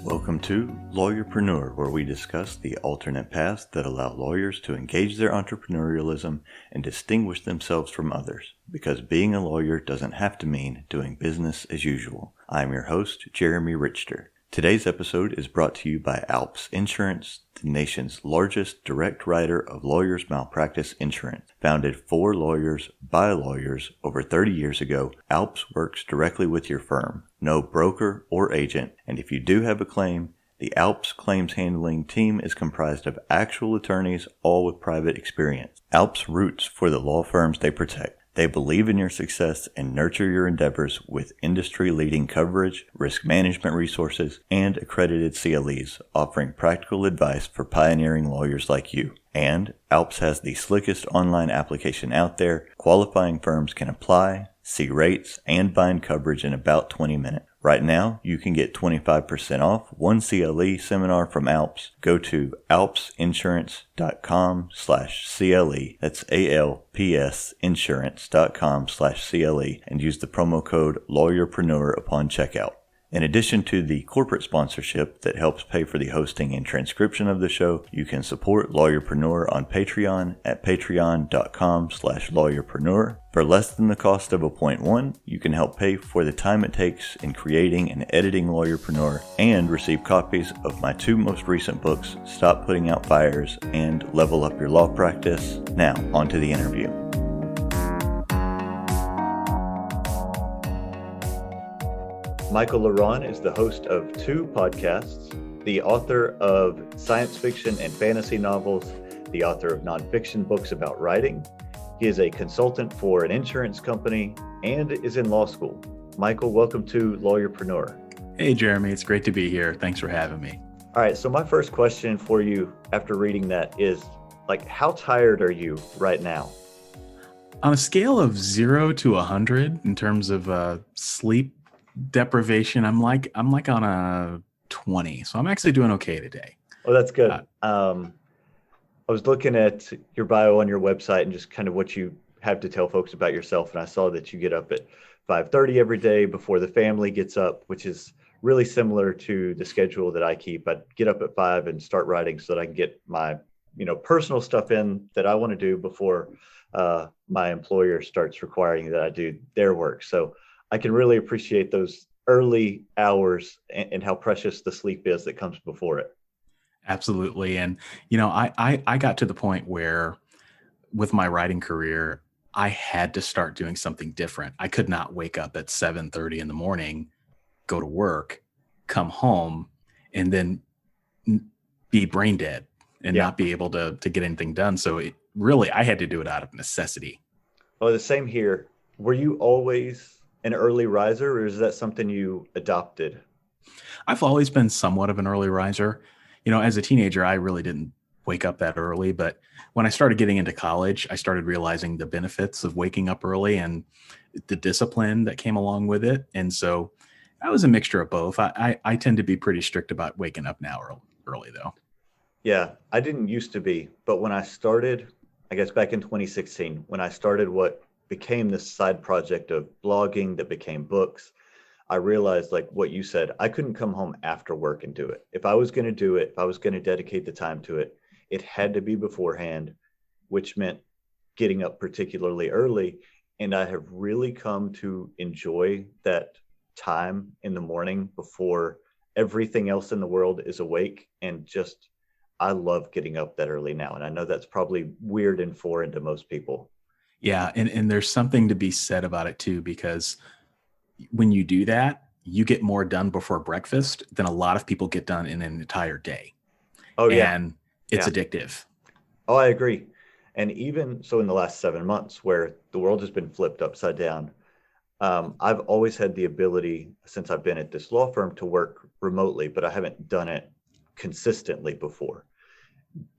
Welcome to Lawyerpreneur, where we discuss the alternate paths that allow lawyers to engage their entrepreneurialism and distinguish themselves from others, because being a lawyer doesn't have to mean doing business as usual. I'm your host, Jeremy Richter. Today's episode is brought to you by Alps Insurance, the nation's largest direct writer of lawyers' malpractice insurance. Founded for lawyers by lawyers over 30 years ago, Alps works directly with your firm, no broker or agent, and if you do have a claim, the Alps claims handling team is comprised of actual attorneys, all with private experience. Alps roots for the law firms they protect. They believe in your success and nurture your endeavors with industry-leading coverage, risk management resources, and accredited CLEs, offering practical advice for pioneering lawyers like you. And Alps has the slickest online application out there. Qualifying firms can apply, see rates, and bind coverage in about 20 minutes. Right now, you can get 25% off one CLE seminar from Alps. Go to alpsinsurance.com/CLE. That's ALPS insurance.com/CLE and use the promo code Lawyerpreneur upon checkout. In addition to the corporate sponsorship that helps pay for the hosting and transcription of the show, you can support Lawyerpreneur on Patreon at patreon.com/lawyerpreneur. For less than the cost of a .1, you can help pay for the time it takes in creating and editing Lawyerpreneur and receive copies of my two most recent books, Stop Putting Out Fires and Level Up Your Law Practice. Now, on to the interview. Michael Ronn is the host of two podcasts, the author of science fiction and fantasy novels, the author of nonfiction books about writing. He is a consultant for an insurance company and is in law school. Michael, welcome to Lawyerpreneur. Hey, Jeremy. It's great to be here. Thanks for having me. All right. So my first question for you after reading that is, how tired are you right now? On a scale of 0 to 100 in terms of sleep deprivation, I'm like on a 20. So I'm actually doing okay today. Oh, that's good. I was looking at your bio on your website and just kind of what you have to tell folks about yourself. And I saw that you get up at 5:30 every day before the family gets up, which is really similar to the schedule that I keep. I get up at 5 and start writing so that I can get my, personal stuff in that I want to do before my employer starts requiring that I do their work. So I can really appreciate those early hours and how precious the sleep is that comes before it. Absolutely. And, I got to the point where with my writing career, I had to start doing something different. I could not wake up at 7:30 in the morning, go to work, come home, and then be brain dead and not be able to get anything done. So I had to do it out of necessity. Oh, the same here. Were you always an early riser, or is that something you adopted? I've always been somewhat of an early riser. As a teenager, I really didn't wake up that early, but when I started getting into college, I started realizing the benefits of waking up early and the discipline that came along with it. And so I was a mixture of both. I tend to be pretty strict about waking up now early though. Yeah, I didn't used to be, but when I started, I guess back in 2016, when I started what became this side project of blogging that became books, I realized, like what you said, I couldn't come home after work and do it. If I was going to do it, if I was going to dedicate the time to it, it had to be beforehand, which meant getting up particularly early. And I have really come to enjoy that time in the morning before everything else in the world is awake. And just, I love getting up that early now. And I know that's probably weird and foreign to most people. Yeah. And there's something to be said about it too, because when you do that, you get more done before breakfast than a lot of people get done in an entire day. Oh, yeah. And it's addictive. Oh, I agree. And even so in the last 7 months where the world has been flipped upside down, I've always had the ability, since I've been at this law firm, to work remotely, but I haven't done it consistently before.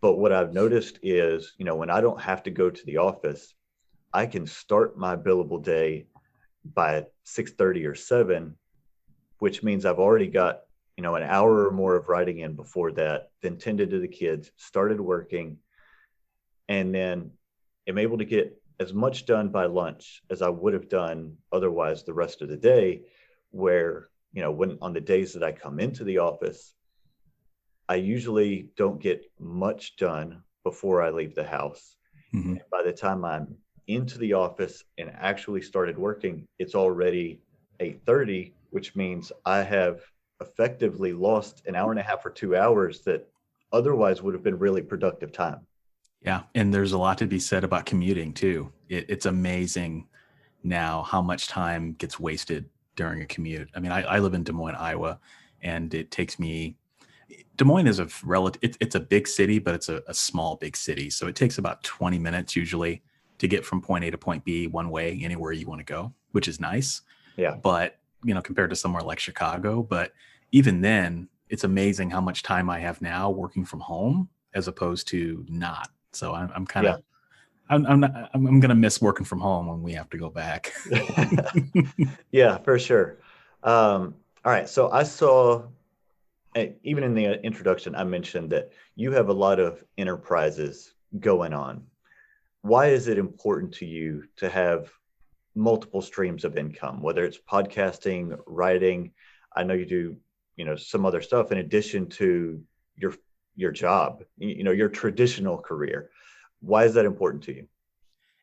But what I've noticed is, when I don't have to go to the office, I can start my billable day by 6:30 or 7, which means I've already got, an hour or more of writing in before that, then tended to the kids, started working, and then am able to get as much done by lunch as I would have done otherwise the rest of the day, where, when on the days that I come into the office, I usually don't get much done before I leave the house. Mm-hmm. And by the time I'm into the office and actually started working, it's already 8:30, which means I have effectively lost an hour and a half or 2 hours that otherwise would have been really productive time. Yeah. And there's a lot to be said about commuting too. It's amazing now how much time gets wasted during a commute. I mean, I live in Des Moines, Iowa, and it takes me, Des Moines is a relative, it's a big city, but it's a small, big city. So it takes about 20 minutes usually to get from point A to point B one way, anywhere you want to go, which is nice. Yeah. But, compared to somewhere like Chicago, but even then, it's amazing how much time I have now working from home as opposed to not. So I'm kind of, I'm going to miss working from home when we have to go back. Yeah, for sure. All right. So I saw, even in the introduction, I mentioned that you have a lot of enterprises going on. Why is it important to you to have multiple streams of income, whether it's podcasting, writing? I know you do, some other stuff in addition to your job, your traditional career. Why is that important to you?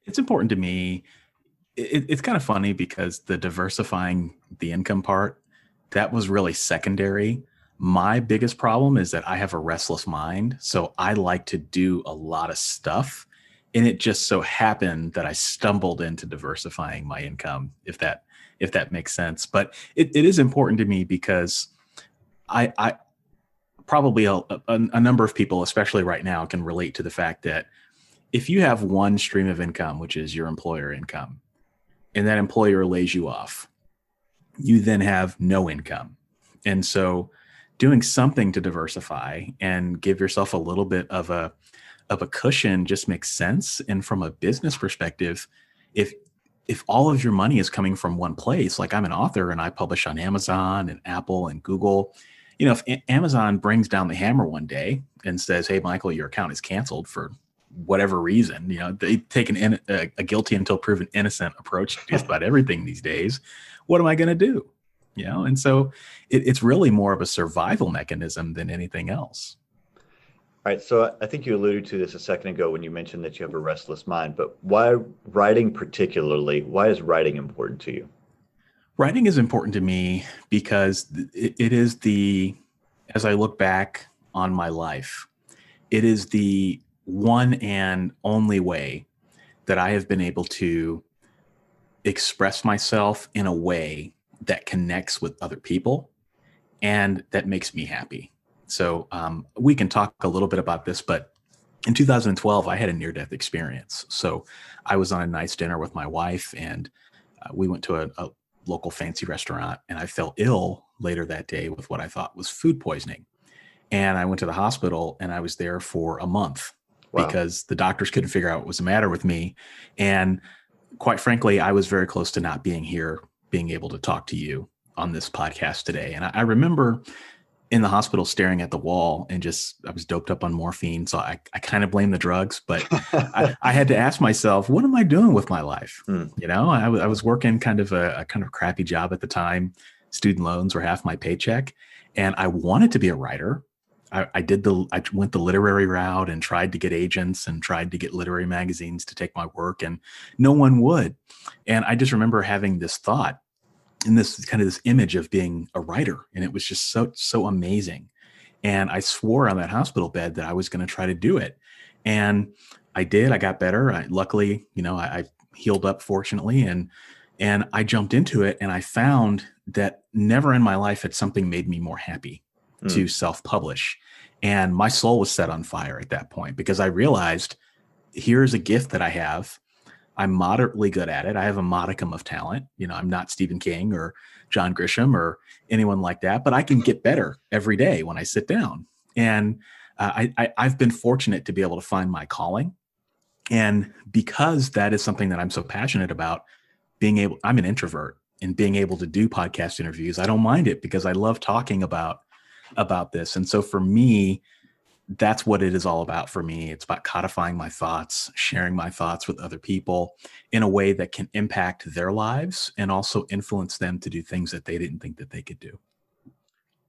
It's important to me. It's kind of funny because the diversifying the income part, that was really secondary. My biggest problem is that I have a restless mind. So I like to do a lot of stuff. And it just so happened that I stumbled into diversifying my income, if that makes sense. But it is important to me because I probably a number of people, especially right now, can relate to the fact that if you have one stream of income, which is your employer income, and that employer lays you off, you then have no income. And so doing something to diversify and give yourself a little bit of a cushion just makes sense. And from a business perspective, if all of your money is coming from one place, like I'm an author and I publish on Amazon and Apple and Google, if Amazon brings down the hammer one day and says, "Hey, Michael, your account is canceled for whatever reason," they take a guilty until proven innocent approach to just about everything these days. What am I going to do? And so it's really more of a survival mechanism than anything else. All right. So I think you alluded to this a second ago when you mentioned that you have a restless mind, but why writing particularly? Why is writing important to you? Writing is important to me because it is as I look back on my life, it is the one and only way that I have been able to express myself in a way that connects with other people and that makes me happy. So we can talk a little bit about this, but in 2012, I had a near-death experience. So I was on a nice dinner with my wife and we went to a local fancy restaurant and I fell ill later that day with what I thought was food poisoning. And I went to the hospital and I was there for a month. Wow. Because the doctors couldn't figure out what was the matter with me. And quite frankly, I was very close to not being here, being able to talk to you on this podcast today. And I remember in the hospital staring at the wall and I was doped up on morphine. So I kind of blame the drugs, but I had to ask myself, what am I doing with my life? I was working kind of a crappy job at the time. Student loans were half my paycheck and I wanted to be a writer. I went the literary route and tried to get agents and tried to get literary magazines to take my work and no one would. And I just remember having this thought and this image of being a writer. And it was just so amazing. And I swore on that hospital bed that I was going to try to do it. And I did. I got better. Luckily, I healed up fortunately. And I jumped into it and I found that never in my life had something made me more happy to self-publish. And my soul was set on fire at that point because I realized here's a gift that I have. I'm moderately good at it. I have a modicum of talent. I'm not Stephen King or John Grisham or anyone like that, but I can get better every day when I sit down. And I've been fortunate to be able to find my calling. And because that is something that I'm so passionate about, I'm an introvert and being able to do podcast interviews, I don't mind it because I love talking about this. And so for me, that's what it is all about for me. It's about codifying my thoughts, sharing my thoughts with other people in a way that can impact their lives and also influence them to do things that they didn't think that they could do.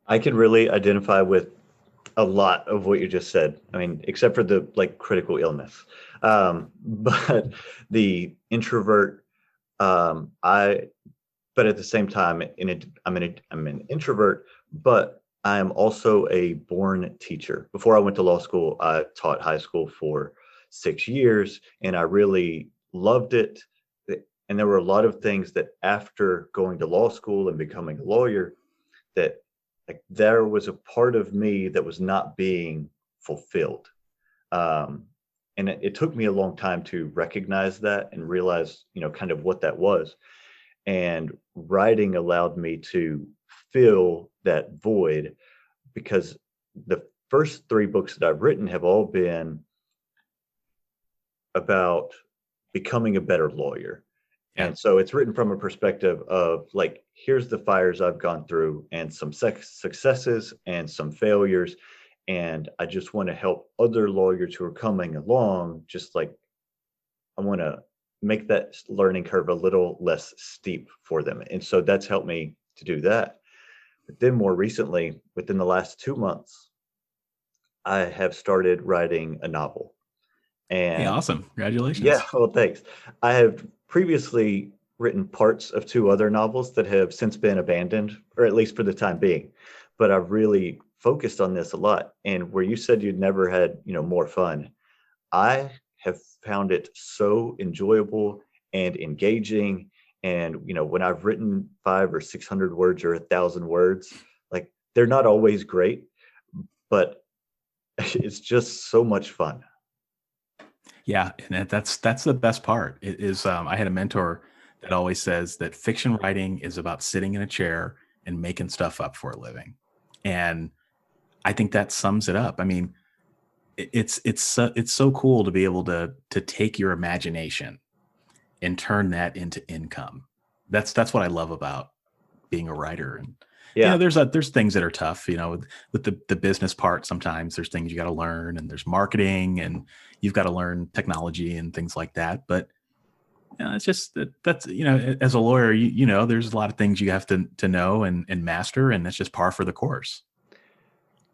I can really identify with a lot of what you just said. I mean, except for the like critical illness. But the introvert, I, but at the same time, I'm an introvert, but I am also a born teacher. Before I went to law school, I taught high school for 6 years, and I really loved it. And there were a lot of things that after going to law school and becoming a lawyer, that like there was a part of me that was not being fulfilled. And it took me a long time to recognize that and realize, kind of what that was. And writing allowed me to fill that void, because the first three books that I've written have all been about becoming a better lawyer. Yeah. And so it's written from a perspective of like, here's the fires I've gone through and some successes and some failures. And I just want to help other lawyers who are coming along, just like I want to make that learning curve a little less steep for them. And so that's helped me to do that. But then more recently, within the last 2 months, I have started writing a novel. Hey, And awesome. Congratulations. yeah, well, thanks. I have previously written parts of two other novels that have since been abandoned, or at least for the time being. But I've really focused on this a lot. And where you said you'd never had, more fun, I have found it so enjoyable and engaging. And, when I've written 500 or 600 words or 1,000 words, like they're not always great, but it's just so much fun. Yeah, and that's the best part. It is. I had a mentor that always says that fiction writing is about sitting in a chair and making stuff up for a living, and I think that sums it up. I mean, it's so cool to be able to take your imagination and turn that into income. That's what I love about being a writer. And Yeah. there's things that are tough, with the business part. Sometimes there's things you got to learn, and there's marketing, and you've got to learn technology and things like that. But it's just that's as a lawyer, there's a lot of things you have to know and master, and that's just par for the course.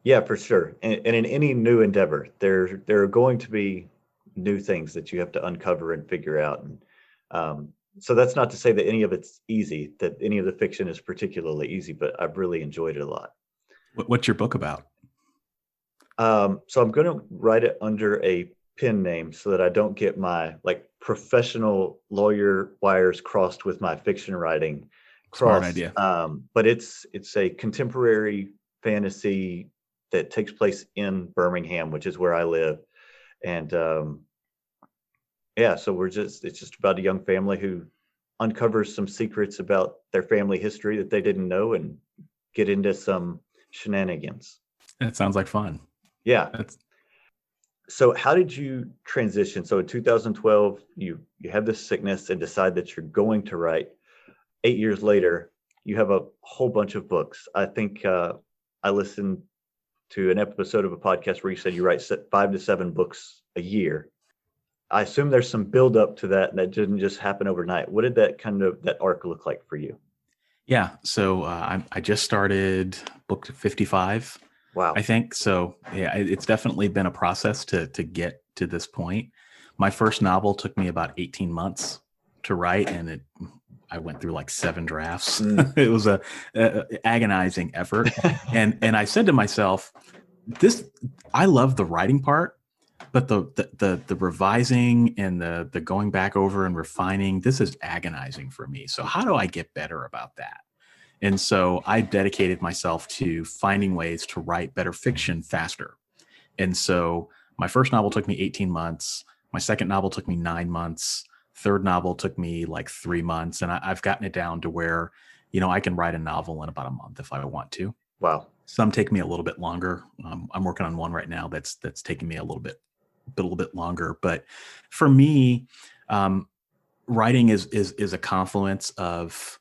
Yeah, for sure. And in any new endeavor, there are going to be new things that you have to uncover and figure out. And so that's not to say that any of it's easy, that any of the fiction is particularly easy, but I've really enjoyed it a lot. What's your book about? So I'm going to write it under a pen name so that I don't get my like professional lawyer wires crossed with my fiction writing Smart crossed. idea. But it's a contemporary fantasy that takes place in Birmingham, which is where I live. And yeah, so it's just about a young family who uncovers some secrets about their family history that they didn't know and get into some shenanigans. That sounds like fun. Yeah. That's So how did you transition? So in 2012, you have this sickness and decide that you're going to write. 8 years later, you have a whole bunch of books. I think I listened to an episode of a podcast where you said you write 5 to 7 books a year. I assume there's some build up to that, and that didn't just happen overnight. What did that arc look like for you? Yeah. So I just started book 55. Wow. I think so. Yeah, it's definitely been a process to get to this point. My first novel took me about 18 months to write, and I went through like 7 drafts. It was a agonizing effort. and I said to myself, I love the writing part, but the revising and the going back over and refining, this is agonizing for me. So how do I get better about that? And so I dedicated myself to finding ways to write better fiction faster. And so my first novel took me 18 months. My second novel took me 9 months. Third novel took me like 3 months. And I've gotten it down to where, I can write a novel in about a month if I want to. Wow. Some take me a little bit longer. I'm working on one right now that's taking me a little bit longer. But for me, writing is a confluence of,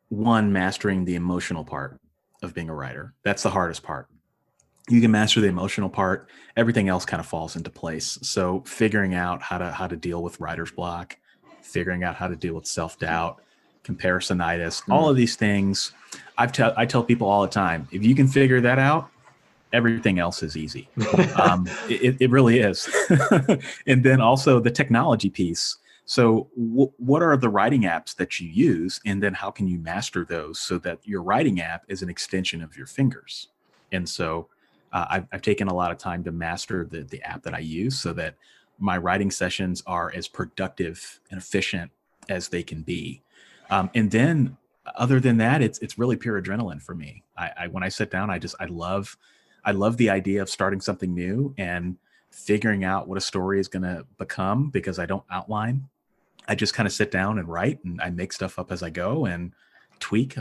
one, mastering the emotional part of being a writer. That's the hardest part. You can master the emotional part, everything else kind of falls into place. So figuring out how to deal with writer's block, figuring out how to deal with self-doubt, comparisonitis, all of these things. I tell people all the time, if you can figure that out, everything else is easy. It really is. And then also the technology piece. So what are the writing apps that you use? And then how can you master those so that your writing app is an extension of your fingers? And so I've taken a lot of time to master the app that I use so that my writing sessions are as productive and efficient as they can be. And then other than that, it's really pure adrenaline for me. I when I sit down, I love the idea of starting something new and figuring out what a story is going to become, because I don't outline. I just kind of sit down and write, and I make stuff up as I go and tweak,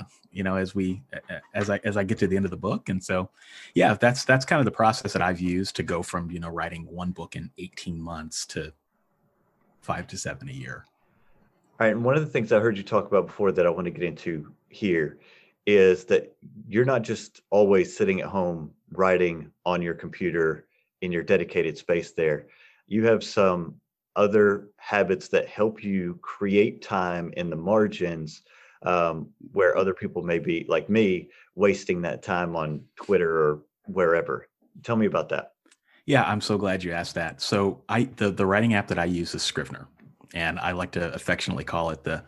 as I get to the end of the book. And so, yeah, that's kind of the process that I've used to go from, writing one book in 18 months to 5 to 7 a year. All right. And one of the things I heard you talk about before that I want to get into here is that you're not just always sitting at home writing on your computer in your dedicated space there. You have some other habits that help you create time in the margins, where other people may be, like me, wasting that time on Twitter or wherever. Tell me about that. Yeah, I'm so glad you asked that. So the writing app that I use is Scrivener, and I like to affectionately call it the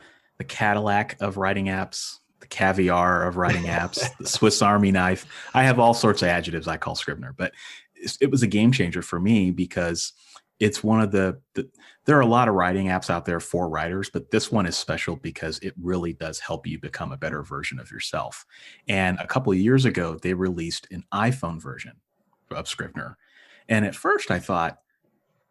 Cadillac of writing apps, the caviar of writing apps, the Swiss Army knife. I have all sorts of adjectives I call Scrivener, but it was a game changer for me because it's one of there are a lot of writing apps out there for writers, but this one is special because it really does help you become a better version of yourself. And a couple of years ago, they released an iPhone version of Scrivener. And at first I thought,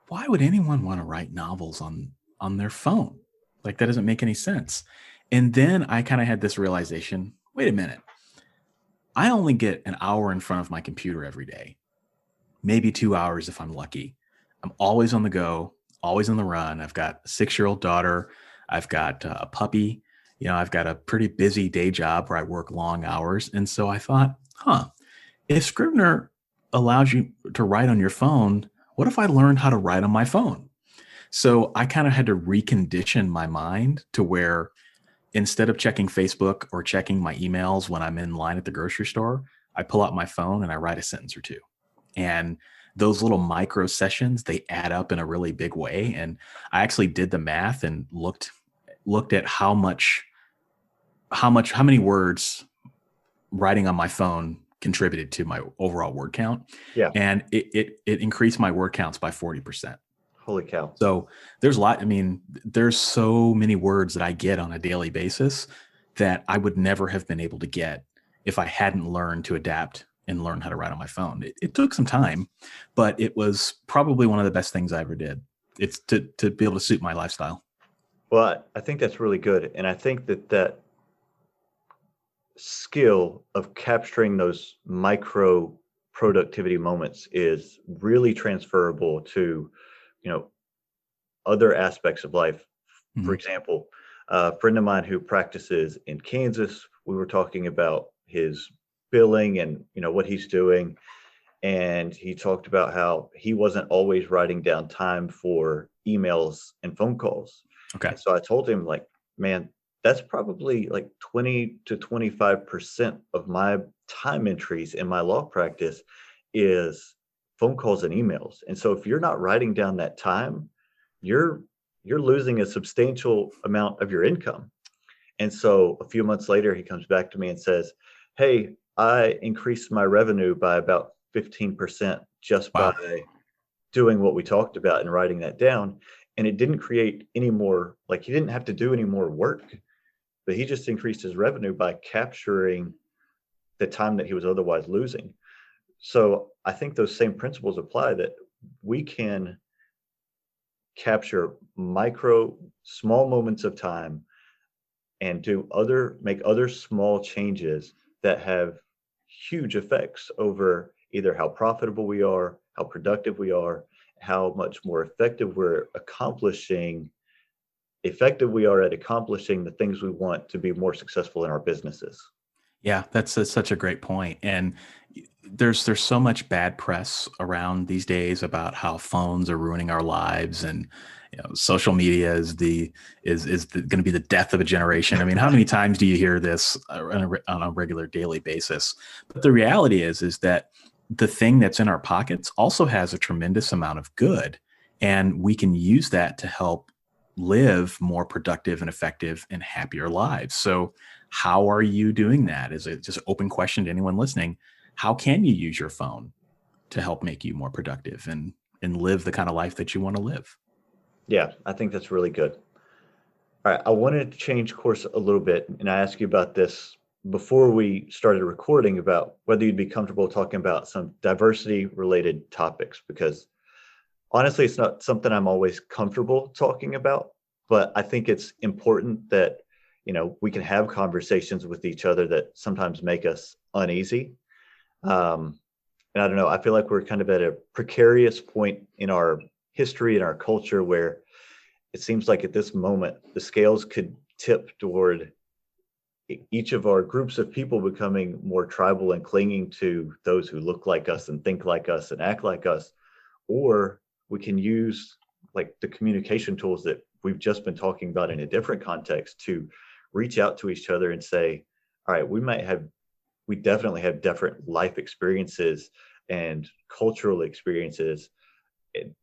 why would anyone want to write novels on their phone? Like, that doesn't make any sense. And then I kind of had this realization, wait a minute, I only get an hour in front of my computer every day, maybe 2 hours if I'm lucky. I'm always on the go, always on the run. I've got a 6-year-old daughter. I've got a puppy. I've got a pretty busy day job where I work long hours. And so I thought, if Scrivener allows you to write on your phone, what if I learned how to write on my phone? So I kind of had to recondition my mind to where instead of checking Facebook or checking my emails when I'm in line at the grocery store, I pull out my phone and I write a sentence or two. And those little micro sessions, they add up in a really big way. And I actually did the math and looked at how many words writing on my phone contributed to my overall word count. Yeah. And it increased my word counts by 40%. Holy cow. So there's there's so many words that I get on a daily basis that I would never have been able to get if I hadn't learned to adapt and learn how to write on my phone. It took some time, but it was probably one of the best things I ever did. It's to be able to suit my lifestyle. Well, I think that's really good. And I think that skill of capturing those micro productivity moments is really transferable to, other aspects of life. Mm-hmm. For example, a friend of mine who practices in Kansas, we were talking about his billing and, what he's doing. And he talked about how he wasn't always writing down time for emails and phone calls. Okay. And so I told him, like, man, that's probably like 20 to 25% of my time entries in my law practice is phone calls and emails. And so if you're not writing down that time, you're losing a substantial amount of your income. And so a few months later, he comes back to me and says, hey, I increased my revenue by about 15% just Wow. by doing what we talked about and writing that down. And it didn't create any more, like, he didn't have to do any more work, but he just increased his revenue by capturing the time that he was otherwise losing. So I think those same principles apply, that we can capture small moments of time and make other small changes that have huge effects over either how profitable we are, how productive we are, how much more effective we are at accomplishing the things we want to be more successful in our businesses. Yeah, that's such a great point. And there's so much bad press around these days about how phones are ruining our lives, and social media is going to be the death of a generation. I mean, how many times do you hear this on a regular daily basis? But the reality is that the thing that's in our pockets also has a tremendous amount of good, and we can use that to help live more productive and effective and happier lives. So how are you doing that? Is it just an open question to anyone listening? How can you use your phone to help make you more productive and live the kind of life that you want to live? Yeah, I think that's really good. All right, I wanted to change course a little bit, and I asked you about this before we started recording about whether you'd be comfortable talking about some diversity related topics, because honestly, it's not something I'm always comfortable talking about, but I think it's important that, we can have conversations with each other that sometimes make us uneasy. And I don't know, I feel like we're kind of at a precarious point in our history and our culture where it seems like at this moment, the scales could tip toward each of our groups of people becoming more tribal and clinging to those who look like us and think like us and act like us. Or we can use like the communication tools that we've just been talking about in a different context to reach out to each other and say, all right, we definitely have different life experiences and cultural experiences,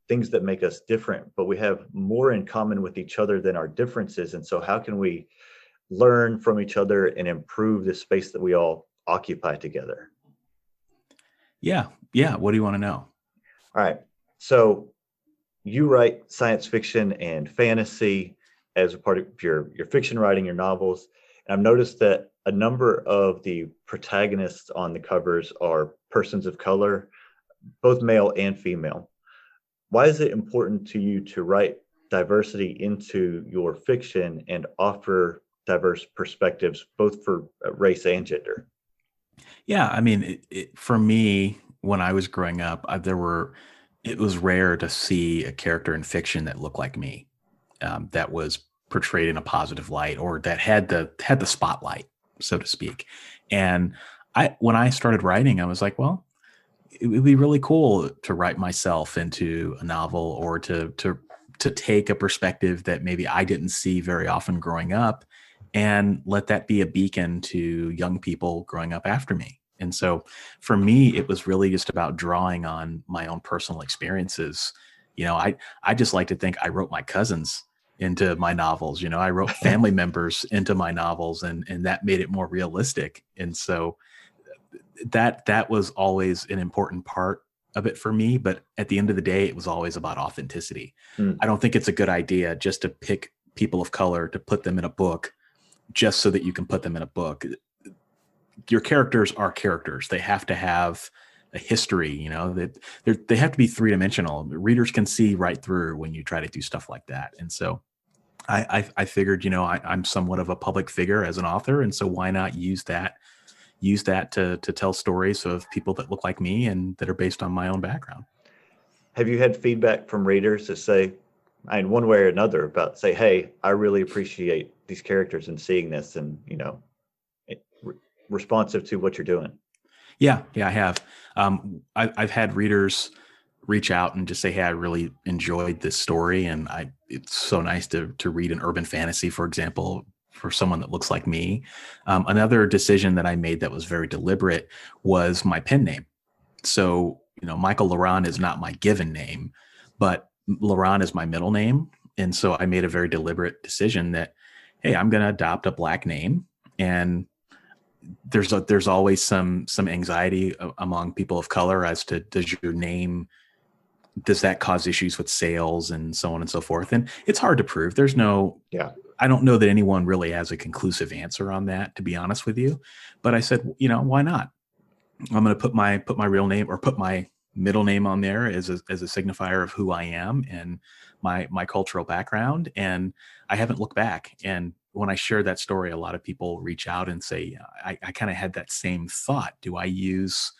things that make us different, but we have more in common with each other than our differences. And so how can we learn from each other and improve the space that we all occupy together? Yeah. What do you want to know? All right. So you write science fiction and fantasy as a part of your fiction writing, your novels. And I've noticed that a number of the protagonists on the covers are persons of color, both male and female. Why is it important to you to write diversity into your fiction and offer diverse perspectives, both for race and gender? Yeah, I mean, for me, when I was growing up, it was rare to see a character in fiction that looked like me, that was portrayed in a positive light, or that had the spotlight, so to speak. And when I started writing, I was like, well, it would be really cool to write myself into a novel, or to take a perspective that maybe I didn't see very often growing up, and let that be a beacon to young people growing up after me. And so for me, it was really just about drawing on my own personal experiences. I just like to think I wrote my cousins into my novels. I wrote family members into my novels, and that made it more realistic. And so that was always an important part of it for me. But at the end of the day, it was always about authenticity. I don't think it's a good idea just to pick people of color to put them in a book just so that you can put them in a book. Your characters are characters. They have to have a history, that they have to be three-dimensional. Readers can see right through when you try to do stuff like that. And so I figured, I'm somewhat of a public figure as an author. And so why not use that to tell stories of people that look like me and that are based on my own background. Have you had feedback from readers that say, in one way or another, about say, hey, I really appreciate these characters and seeing this, and responsive to what you're doing? Yeah, I have. I've had readers reach out and just say, hey, I really enjoyed this story, and it's so nice to read an urban fantasy, for example, for someone that looks like me. Another decision that I made that was very deliberate was my pen name. So, Michael Laron is not my given name, but Laron is my middle name. And so I made a very deliberate decision that, hey, I'm going to adopt a Black name. And there's always some anxiety among people of color as to, does that cause issues with sales and so on and so forth? And it's hard to prove. I don't know that anyone really has a conclusive answer on that, to be honest with you. But I said, why not? I'm going to put my real name, or put my middle name on there as a signifier of who I am and my cultural background. And I haven't looked back. And when I share that story, a lot of people reach out and say, I kind of had that same thought. Do I use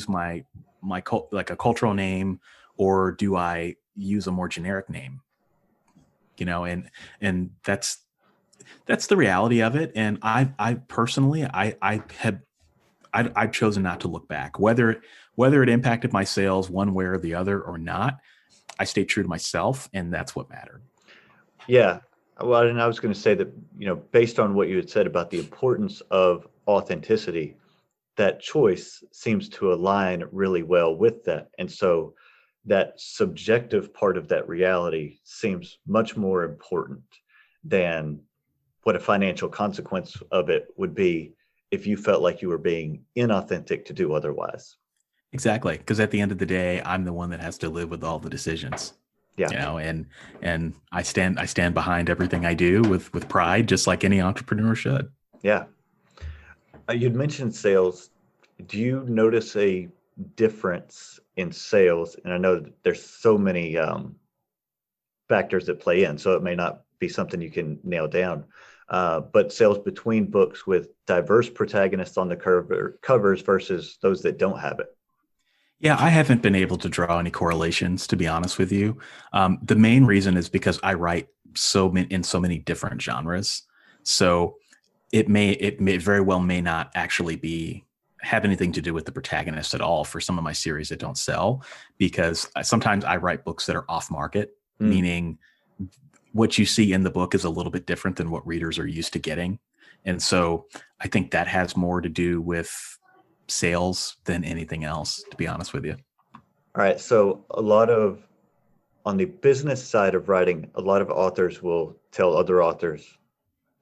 my like a cultural name, or do I use a more generic name? And that's the reality of it. And I personally, I've chosen not to look back, whether it impacted my sales one way or the other or not. I stayed true to myself, and that's what mattered. Yeah. Well, and I was going to say that, based on what you had said about the importance of authenticity, that choice seems to align really well with that. And so that subjective part of that reality seems much more important than what a financial consequence of it would be if you felt like you were being inauthentic to do otherwise. Exactly. Because at the end of the day, I'm the one that has to live with all the decisions. Yeah. And I stand behind everything I do with pride, just like any entrepreneur should. Yeah. You'd mentioned sales. Do you notice a difference in sales? And I know that there's so many factors that play in, so it may not be something you can nail down. But sales between books with diverse protagonists on the covers versus those that don't have it. Yeah, I haven't been able to draw any correlations, to be honest with you. The main reason is because I write in so many different genres. So it may very well may not actually have anything to do with the protagonist at all for some of my series that don't sell, because sometimes I write books that are off market, meaning what you see in the book is a little bit different than what readers are used to getting. And so I think that has more to do with sales than anything else, to be honest with you. All right. So on the business side of writing, a lot of authors will tell other authors,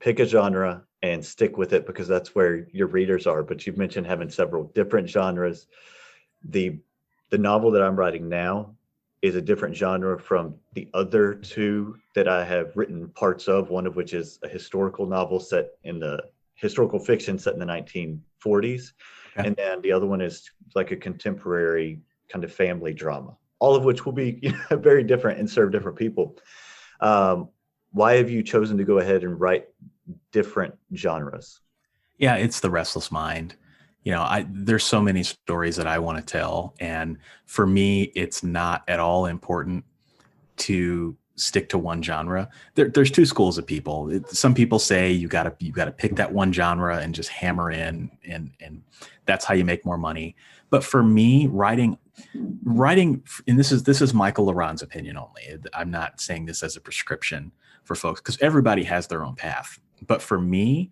pick a genre and stick with it because that's where your readers are. But you've mentioned having several different genres. The novel that I'm writing now is a different genre from the other two that I have written parts of, one of which is a historical novel historical fiction set in the 1940s. Okay. And then the other one is like a contemporary kind of family drama, all of which will be very different and serve different people. Why have you chosen to go ahead and write different genres? Yeah, it's the restless mind. There's so many stories that I want to tell. And for me, it's not at all important to stick to one genre. There's two schools of people. Some people say you gotta pick that one genre and just hammer in, and that's how you make more money. But for me, writing, and this is Michael LaRon's opinion only. I'm not saying this as a prescription for folks, because everybody has their own path. But for me,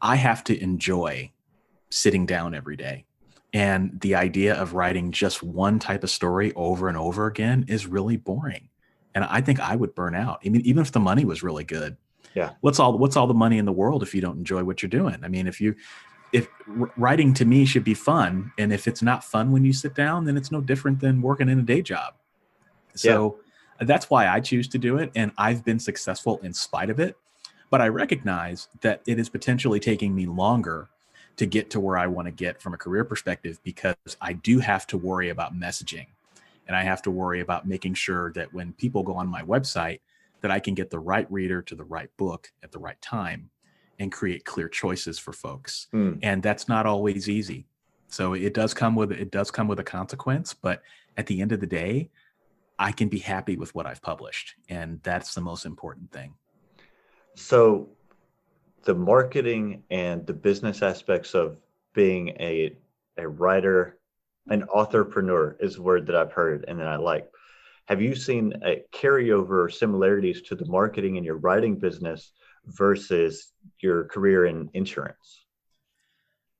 I have to enjoy sitting down every day. And the idea of writing just one type of story over and over again is really boring. And I think I would burn out. I mean, even if the money was really good. Yeah. What's all the money in the world if you don't enjoy what you're doing? I mean, if writing to me should be fun, and if it's not fun when you sit down, then it's no different than working in a day job. So that's why I choose to do it. And I've been successful in spite of it. But I recognize that it is potentially taking me longer to get to where I want to get from a career perspective, because I do have to worry about messaging. And I have to worry about making sure that when people go on my website, that I can get the right reader to the right book at the right time and create clear choices for folks. And that's not always easy. So it does come with a consequence, but at the end of the day, I can be happy with what I've published. And that's the most important thing. So the marketing and the business aspects of being a writer, an authorpreneur is a word that I've heard and that I like. Have you seen a carryover or similarities to the marketing in your writing business versus your career in insurance?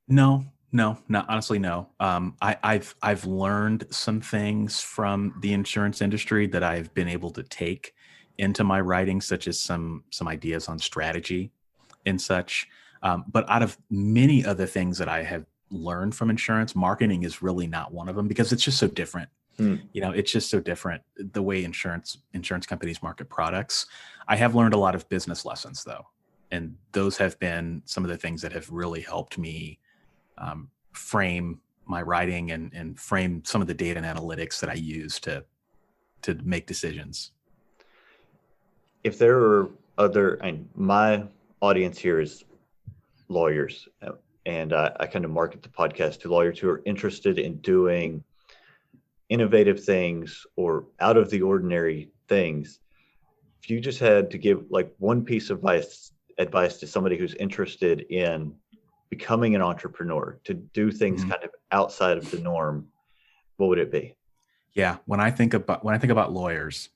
No, honestly, no. I've learned some things from the insurance industry that I've been able to take into my writing, such as some ideas on strategy and such. But out of many other things that I have learned from insurance, marketing is really not one of them, because it's just so different. It's just so different the way insurance companies market products. I have learned a lot of business lessons though. And those have been some of the things that have really helped me frame my writing and frame some of the data and analytics that I use to make decisions. If there are and my audience here is lawyers, and I kind of market the podcast to lawyers who are interested in doing innovative things or out of the ordinary things. If you just had to give like one piece of advice to somebody who's interested in becoming an entrepreneur, to do things kind of outside of the norm, what would it be? Yeah, when I think about lawyers,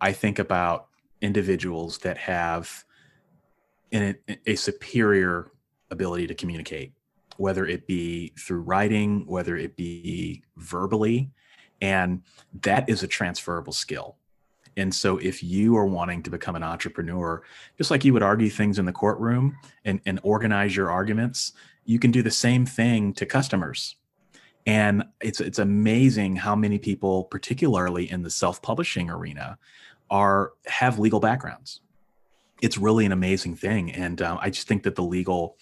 I think about individuals that have a superior ability to communicate. whether it be through writing, whether it be verbally, and that is a transferable skill. And so if you are wanting to become an entrepreneur, just like you would argue things in the courtroom and organize your arguments, you can do the same thing to customers. And it's amazing how many people, particularly in the self-publishing arena, have legal backgrounds. It's really an amazing thing. And I just think that the legal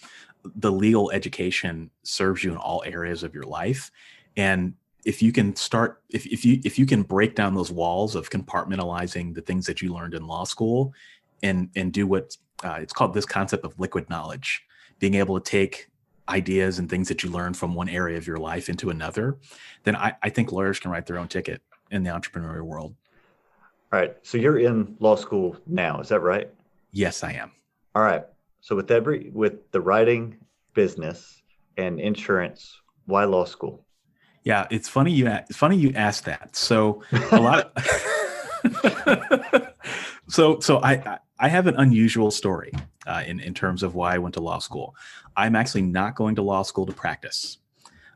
education serves you in all areas of your life. And if you can start, if you can break down those walls of compartmentalizing the things that you learned in law school and do what it's called, this concept of liquid knowledge, being able to take ideas and things that you learn from one area of your life into another, then I think lawyers can write their own ticket in the entrepreneurial world. All right. So you're in law school now, is that right? Yes, I am. All right. So with the writing business and insurance, why law school? Yeah, it's funny you asked that. So a lot of so I have an unusual story in terms of why I went to law school. I'm actually not going to law school to practice.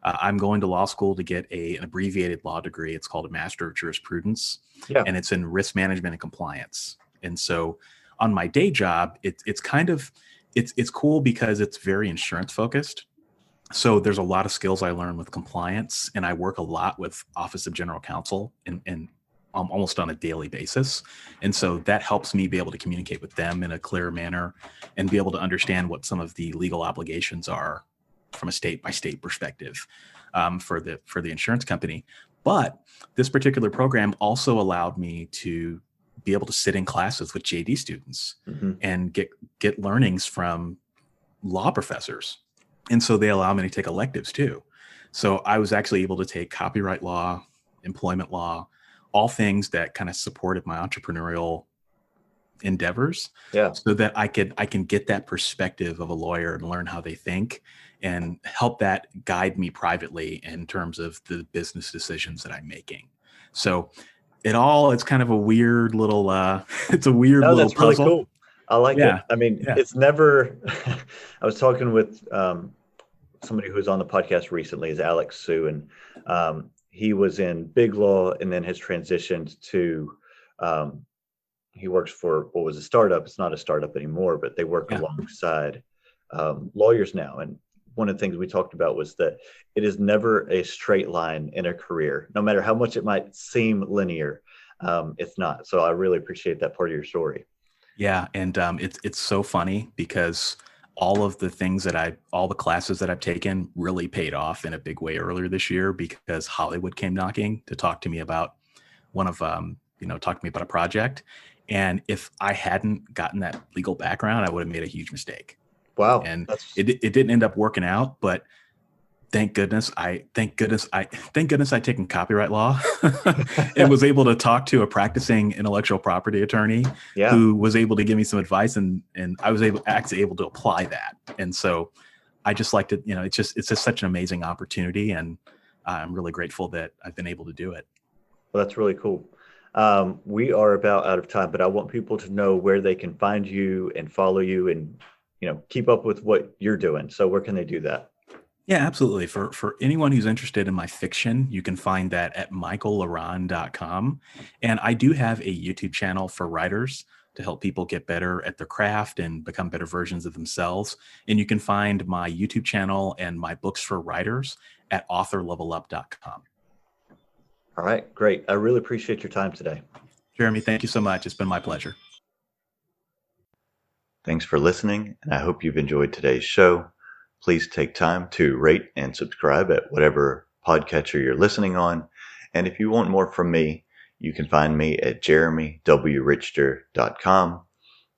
I'm going to law school to get an abbreviated law degree. It's called a Master of Jurisprudence, and it's in risk management and compliance. And so on my day job, it's cool because it's very insurance focused. So there's a lot of skills I learned with compliance, and I work a lot with Office of General Counsel and almost on a daily basis. And so that helps me be able to communicate with them in a clear manner and be able to understand what some of the legal obligations are from a state by state perspective for the insurance company. But this particular program also allowed me to be able to sit in classes with JD students and get learnings from law professors. And so they allow me to take electives too. So I was actually able to take copyright law, employment law, all things that kind of supported my entrepreneurial endeavors, so that I can get that perspective of a lawyer and learn how they think and help that guide me privately in terms of the business decisions that I'm making. So it's kind of a weird little it's a weird little that's puzzle. Really cool. I like it. I mean, it's never I was talking with somebody who was on the podcast recently, is Alex Sue, and he was in big law and then has transitioned to he works for what was a startup. It's not a startup anymore, but they work alongside lawyers now. And one of the things we talked about was that it is never a straight line in a career, no matter how much it might seem linear. It's not. So I really appreciate that part of your story. Yeah. And it's so funny because all the classes that I've taken really paid off in a big way earlier this year, because Hollywood came knocking to talk to me about talk to me about a project. And if I hadn't gotten that legal background, I would have made a huge mistake. Wow. And it didn't end up working out, but thank goodness I taken copyright law and was able to talk to a practicing intellectual property attorney who was able to give me some advice, and I was able to apply that. And so I just liked it. It's just such an amazing opportunity, and I'm really grateful that I've been able to do it. Well, that's really cool. We are about out of time, but I want people to know where they can find you and follow you and, keep up with what you're doing. So where can they do that? Yeah, absolutely. For anyone who's interested in my fiction, you can find that at michaellaron.com. And I do have a YouTube channel for writers to help people get better at their craft and become better versions of themselves. And you can find my YouTube channel and my books for writers at authorlevelup.com. All right, great. I really appreciate your time today. Jeremy, thank you so much. It's been my pleasure. Thanks for listening, and I hope you've enjoyed today's show. Please take time to rate and subscribe at whatever podcatcher you're listening on. And if you want more from me, you can find me at jeremywrichter.com.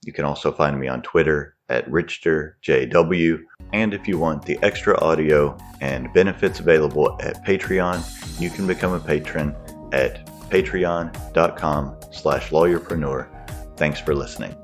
You can also find me on Twitter at RichterJW. And if you want the extra audio and benefits available at Patreon, you can become a patron at patreon.com/lawyerpreneur. Thanks for listening.